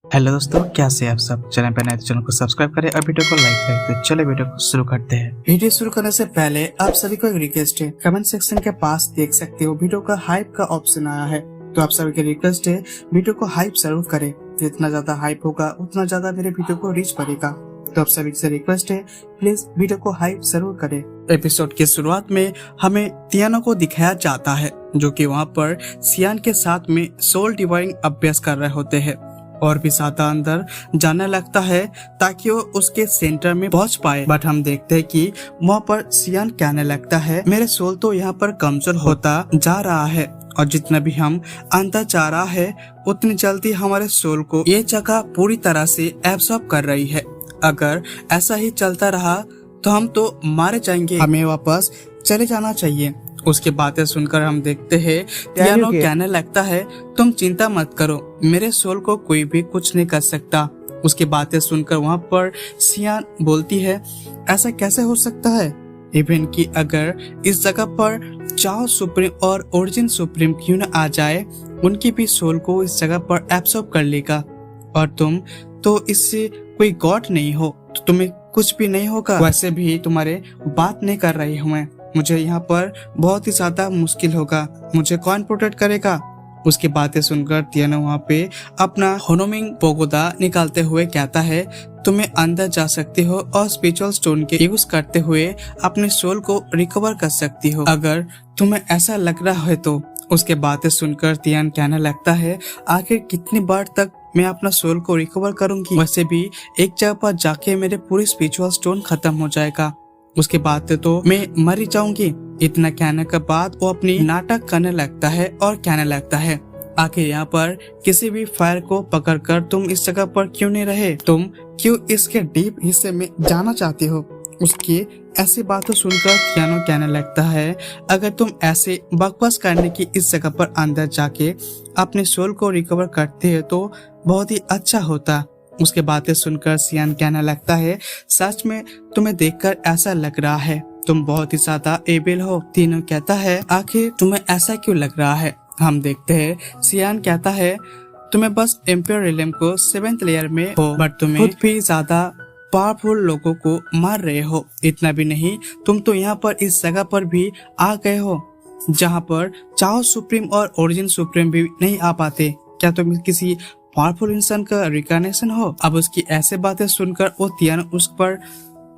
Hello दोस्तों, कैसे हैं आप सब। चैनल पर नए तो चैनल को सब्सक्राइब करें और वीडियो को लाइक करें। तो चलो वीडियो को शुरू करते हैं। वीडियो शुरू करने से पहले आप सभी को एक रिक्वेस्ट है, कमेंट सेक्शन के पास देख सकते हो वीडियो का हाइप का ऑप्शन आया है। तो आप सभी की रिक्वेस्ट है वीडियो को हाइप जरूर करें। जितना ज्यादा हाइप होगा उतना ज्यादा मेरे वीडियो को रीच पड़ेगा। तो आप सभी से रिक्वेस्ट है, प्लीज वीडियो को हाइप जरूर करें। एपिसोड की शुरुआत में हमें तियानो को दिखाया जाता है, जो कि वहाँ पर सियान के साथ में सोल डिवाइनिंग अभ्यास कर रहे होते हैं और भी ज्यादा अंदर जाने लगता है ताकि वो उसके सेंटर में पहुंच पाए। बट हम देखते हैं कि वहाँ पर सियान कहने लगता है, मेरे सोल तो यहाँ पर कमजोर होता जा रहा है और जितना भी हम अंदर जा रहा है उतनी जल्दी हमारे सोल को ये जगह पूरी तरह से एब्सॉर्ब कर रही है। अगर ऐसा ही चलता रहा तो हम तो मारे जाएंगे, हमें वापस चले जाना चाहिए। उसकी बातें सुनकर हम देखते हैं तियानो कहने लगता है, तुम चिंता मत करो, मेरे सोल को कोई भी कुछ नहीं कर सकता। उसकी बातें सुनकर वहाँ पर सियान बोलती है, ऐसा कैसे हो सकता है। इवन कि अगर इस जगह पर चाओ सुप्रीम और ओरिजिन सुप्रीम क्यों न आ जाए, उनकी भी सोल को इस जगह पर एब्सॉर्ब कर लेगा। और तुम तो इससे कोई गॉड नहीं हो, तो तुम्हें कुछ भी नहीं होगा। वैसे भी तुम्हारे बात नहीं कर रही हूँ मैं, मुझे यहाँ पर बहुत ही ज्यादा मुश्किल होगा, मुझे कौन प्रोटेक्ट करेगा। उसकी बातें सुनकर तियानो वहाँ पे अपना होनोमिंग पोगोदा निकालते हुए कहता है, तुम्हें अंदर जा सकती हो और स्पिरिचुअल स्टोन के यूज करते हुए अपने सोल को रिकवर कर सकती हो, अगर तुम्हें ऐसा लग रहा है तो। उसके बातें सुनकर तियान कहने लगता है, आखिर कितनी बार तक मैं अपना सोल को रिकवर करूंगी, वैसे भी एक जगह पर जाके मेरे पूरे स्पिरिचुअल स्टोन खत्म हो जाएगा, उसके बाद तो मैं मर ही जाऊंगी। इतना कहने के बाद वो अपनी नाटक करने लगता है और कहने लगता है, आखिर यहाँ पर किसी भी फायर को पकड़कर तुम इस जगह पर क्यों नहीं रहे, तुम क्यों इसके डीप हिस्से में जाना चाहती हो। उसकी ऐसी बातें सुनकर तियानो कहने लगता है, अगर तुम ऐसे बकवास करने की इस जगह पर अंदर जाके अपने सोल को रिकवर करते हो तो बहुत ही अच्छा होता। उसके बातें सुनकर सियान कहने लगता है, सच में तुम्हें देखकर ऐसा लग रहा है तुम बहुत ही ज्यादा एबल हो। तीनों कहता है, आखिर तुम्हें ऐसा क्यों लग रहा है। हम देखते हैं सियान कहता है, तुम्हें बस एम्पायर रिलेम को 7th लेयर में हो, बट तुम्हें खुद भी ज्यादा पावरफुल लोगों को मार रहे हो। इतना भी नहीं, तुम तो यहाँ पर इस जगह पर भी आ गए हो जहाँ पर चाओ सुप्रीम और ओरिजिन सुप्रीम भी नहीं आ पाते। क्या तुम किसी पावरफुल इंसान का रिकॉग्निशन हो। अब उसकी ऐसे बातें सुनकर वो तियानो उस पर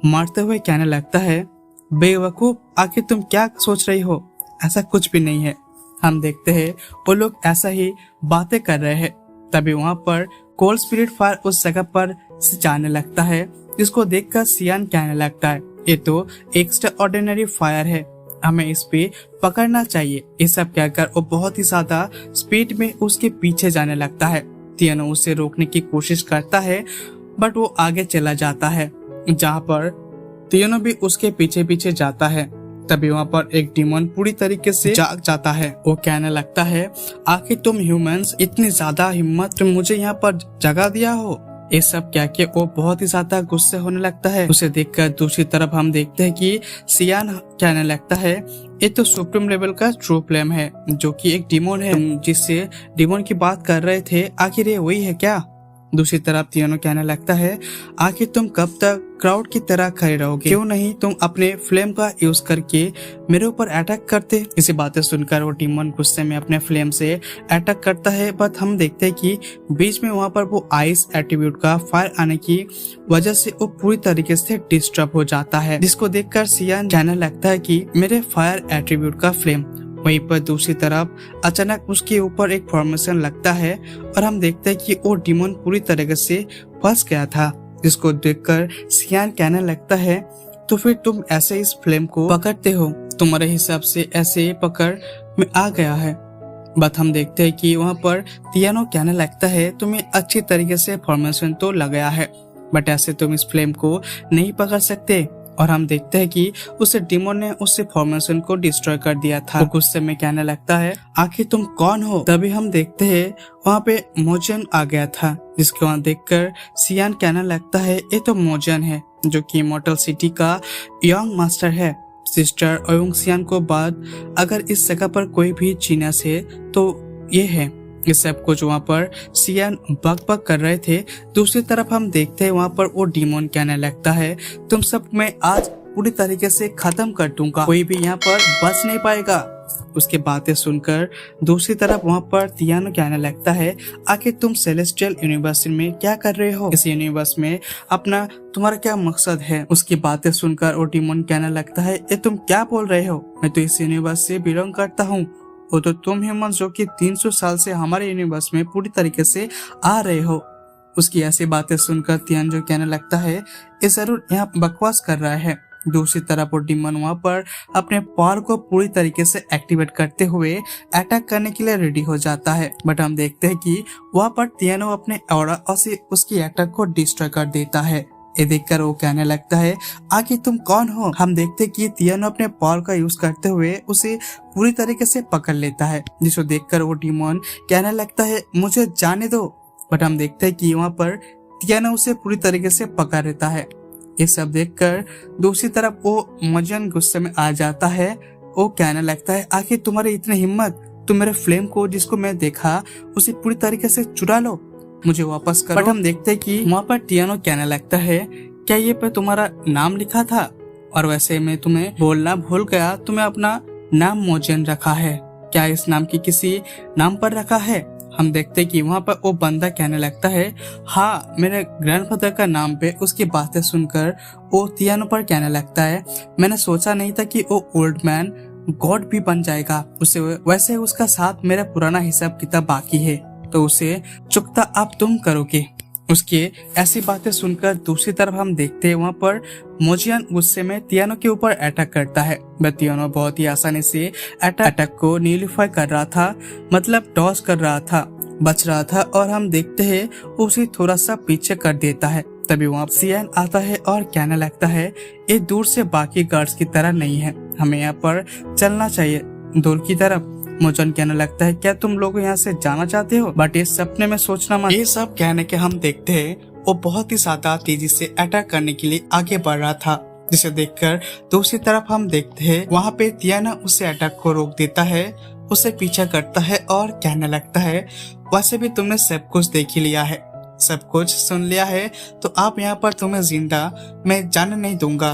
मारते हुए कहने लगता है, बेवकूफ, आखिर तुम क्या सोच रही हो, ऐसा कुछ भी नहीं है। हम देखते हैं वो लोग ऐसा ही बातें कर रहे हैं। तभी वहाँ पर कोल्ड स्पिरिट फायर उस जगह पर से जाने लगता है, जिसको देखकर सियान कहने लगता है, ये तो एक्स्ट्रा ऑर्डिनरी फायर है, हमें इस पे पकड़ना चाहिए। ये सब कहकर वो बहुत ही ज्यादा स्पीड में उसके पीछे जाने लगता है। तियानो उसे रोकने की कोशिश करता है बट वो आगे चला जाता है, जहाँ पर तियानो भी उसके पीछे पीछे जाता है। तभी वहाँ पर एक डिमोन पूरी तरीके से जाग जाता है। वो कहने लगता है, आखिर तुम ह्यूमंस इतनी ज्यादा हिम्मत, तुम मुझे यहाँ पर जगा दिया हो। ये सब क्या कि वो बहुत ही ज्यादा गुस्से होने लगता है। उसे देखकर दूसरी तरफ हम देखते हैं कि सियान कहने लगता है, ये तो सुप्रीम लेवल का ट्रू फ्लेम है, जो कि एक डिमोन है, जिससे डिमोन की बात कर रहे थे, आखिर ये वही है क्या। दूसरी तरफ तियानो कहने लगता है, आखिर तुम कब तक क्राउड की तरह खड़े रहोगे, क्यों नहीं तुम अपने फ्लेम का यूज करके मेरे ऊपर अटैक करते। इसी बातें सुनकर वो डिमोन गुस्से में अपने फ्लेम से अटैक करता है, बट हम देखते हैं कि बीच में वहाँ पर वो आइस एट्रीब्यूट का फायर आने की वजह से वो पूरी तरीके से डिस्टर्ब हो जाता है, जिसको देखकर सियान कहने लगता है कि मेरे फायर एट्रीब्यूट का फ्लेम। वहीं पर दूसरी तरफ अचानक उसके ऊपर एक फॉर्मेशन लगता है और हम देखते हैं कि वो डिमोन पूरी तरीके से फंस गया था, जिसको देखकर सियान कहने लगता है, तो फिर तुम ऐसे इस फ्लेम को पकड़ते हो, तुम्हारे हिसाब से ऐसे पकड़ में आ गया है। बट हम देखते हैं कि वहाँ पर तियानो कहने लगता है, तुम्हें अच्छी तरीके से फॉर्मेशन तो लगाया है, बट ऐसे तुम इस फ्लेम को नहीं पकड़ सकते। और हम देखते हैं कि उसे डिमोन ने उससे फॉर्मेशन को डिस्ट्रॉय कर दिया था। वो गुस्से में कहने लगता है, आखिर तुम कौन हो। तभी हम देखते हैं वहाँ पे मोजन आ गया था, जिसको वहाँ देखकर सियान कहने लगता है, ये तो मोजन है, जो कि इमॉर्टल सिटी का यंग मास्टर है। सिस्टर ओयुंग सियान को बाद अगर इस जगह पर कोई भी जीनस है तो ये है। ये सब कुछ वहाँ पर सियान बक बक कर रहे थे। दूसरी तरफ हम देखते हैं वहाँ पर वो डीमोन कहने लगता है, तुम सब मैं आज पूरी तरीके से खत्म कर दूंगा, कोई भी यहाँ पर बच नहीं पाएगा। उसके बातें सुनकर दूसरी तरफ वहाँ पर तियानो कहने लगता है, आखिर तुम सेलेस्टियल यूनिवर्स में क्या कर रहे हो, इस यूनिवर्स में अपना तुम्हारा क्या मकसद है। उसकी बातें सुनकर वो डीमोन कहने लगता है, ये तुम क्या बोल रहे हो, मैं तो इस यूनिवर्स से बिलोंग करता हूँ। वो तो तुम ह्यूमन जो कि 300 साल से हमारे यूनिवर्स में पूरी तरीके से आ रहे हो। उसकी ऐसी बातें सुनकर तियानो कहने लगता है, ये जरूर यहाँ बकवास कर रहा है। दूसरी तरफ वो डीमन वहाँ पर अपने पावर को पूरी तरीके से एक्टिवेट करते हुए अटैक करने के लिए रेडी हो जाता है। बट हम देखते हैं कि वहाँ पर तियानो अपने ऑरा से उसकी अटैक को डिस्ट्रॉय कर देता है। ये देखकर वो कहने लगता है, आखिर तुम कौन हो। हम देखते कि तियानो अपने पावर का यूज करते हुए उसे पूरी तरीके से पकड़ लेता है, जिसको देखकर वो डीमन कहने लगता है, मुझे जाने दो। बट हम देखते हैं कि वहाँ पर तियानो उसे पूरी तरीके से पकड़ लेता है। ये सब देखकर दूसरी तरफ वो मोजियन गुस्से में आ जाता है। वो कहने लगता है, आखिर तुम्हारी इतनी हिम्मत, तुम मेरे फ्लेम को जिसको मैं देखा उसे पूरी तरीके से चुरा लो, मुझे वापस करो। बट हम देखते हैं कि वहाँ पर तियानो कहने लगता है, क्या ये पे तुम्हारा नाम लिखा था, और वैसे मैं तुम्हें बोलना भूल गया, तुम्हें अपना नाम मोजियन रखा है, क्या इस नाम की किसी नाम पर रखा है। हम देखते कि वहाँ पर वो बंदा कहने लगता है, हाँ मेरे ग्रैंडफादर का नाम पे। उसकी बातें सुनकर वो तियानो पर कहने लगता है, मैंने सोचा नहीं था कि वो ओल्ड मैन गॉड भी बन जाएगा। उसे वैसे उसका साथ मेरा पुराना हिसाब किताब बाकी है, तो उसे चुकता अब तुम करोगे। उसके ऐसी बातें सुनकर दूसरी तरफ हम देखते हैं वहाँ पर मोजियन गुस्से में तियानो के ऊपर अटैक करता है। बट तियानो बहुत ही आसानी से अटैक को न्यूलिफाई कर रहा था, मतलब टॉस कर रहा था, बच रहा था, और हम देखते हैं उसे थोड़ा सा पीछे कर देता है। तभी वहाँ सियान आता है और कहने लगता है, ये दूर से बाकी गार्ड्स की तरह नहीं है, हमें यहाँ पर चलना चाहिए दूर की तरफ। मोजियन कहने लगता है, क्या तुम लोग यहाँ से जाना चाहते हो, बट ये सपने में सोचना मत। ये सब कहने के हम देखते हैं वो बहुत ही ज्यादा तेजी से अटैक करने के लिए आगे बढ़ रहा था, जिसे देखकर दूसरी तरफ हम देखते हैं वहाँ पे तियानो उसे अटैक को रोक देता है, उसे पीछा करता है और कहने लगता है, वैसे भी तुमने सब कुछ देख ही लिया है, सब कुछ सुन लिया है, तो आप यहाँ पर तुम्हें जिंदा मैं जाने नहीं दूंगा।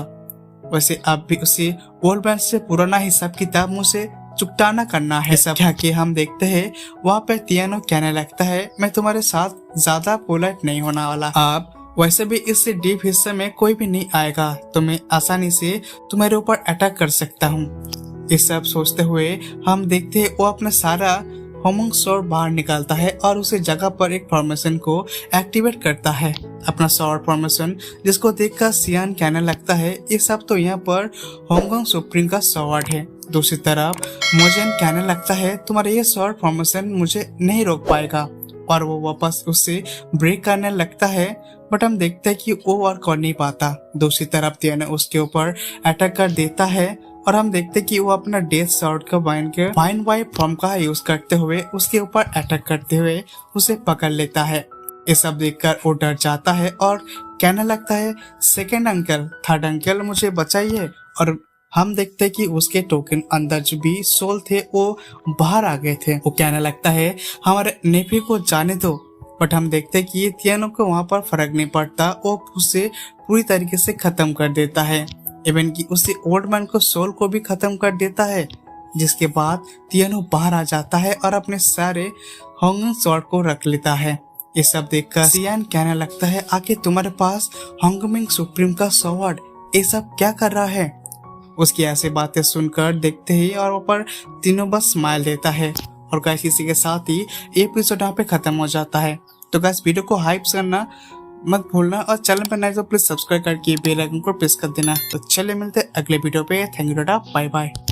वैसे आप भी उसी ओल्ड मैन से पुराना हिसाब किताब मुझसे चुकताना करना है। सब क्या कि हम देखते हैं वहाँ पे तियानो कहने लगता है, मैं तुम्हारे साथ ज्यादा पोलाइट नहीं होने वाला, आप वैसे भी इससे डीप हिस्से में कोई भी नहीं आएगा, तो मैं आसानी से तुम्हारे ऊपर अटैक कर सकता हूँ। ये सब सोचते हुए हम देखते हैं वो अपना सारा होमंग स्वॉर्ड बाहर निकालता है और उसे जगह पर एक फॉर्मेशन को एक्टिवेट करता है, अपना स्वॉर्ड फॉर्मेशन, जिसको देखकर सियान कहने लगता है, ये सब तो यहाँ पर होंगकोंग सुप्रीम का स्वॉर्ड है। दूसरी तरफ मोजियन कहने लगता है, तुम्हारे ये स्वॉर्ड फॉर्मेशन मुझे नहीं रोक पाएगा, और वो वापस उससे ब्रेक करने लगता है। बट हम देखते हैं कि वो और कर नहीं पाता। दूसरी तरफ तियानो उसके ऊपर अटैक कर देता है और हम देखते कि वो अपना डेथ स्वॉर्ड का वाइन वाइप फॉर्म का यूज करते हुए उसके ऊपर अटैक करते हुए उसे पकड़ लेता है। ये सब देखकर वो डर जाता है और कहने लगता है, सेकंड अंकल, थर्ड अंकल, मुझे बचाइए। और हम देखते कि उसके टोकन अंदर जो भी सोल थे वो बाहर आ गए थे। वो कहने लगता है, हमारे नेफी को जाने दो। बट हम देखते कि ये तियानो को वहाँ पर फर्क नहीं पड़ता, वो उसे पूरी तरीके से खत्म कर देता है, इवन कि उसे ओल्ड मैन को सोल को भी खत्म कर देता है। जिसके बाद तियानो बाहर आ जाता है और अपने सारे होंगकोंग स्वॉर्ड को रख लेता है। ये सब देखकर सियान कहने लगता है, आखिर तुम्हारे पास होंगकोंग सुप्रीम का स्वॉर्ड ये सब क्या कर रहा है। उसकी ऐसी बातें सुनकर देखते ही और ऊपर तीनों बस स्माइल देता है। और गाइस इसी के साथ ही एपिसोड यहाँ पे खत्म हो जाता है। तो गाइस वीडियो को हाइप करना मत भूलना और चैनल पर नए तो प्लीज सब्सक्राइब करके बेल आइकन को प्रेस कर देना। तो चलिए मिलते हैं अगले वीडियो पे। Thank you, bye bye.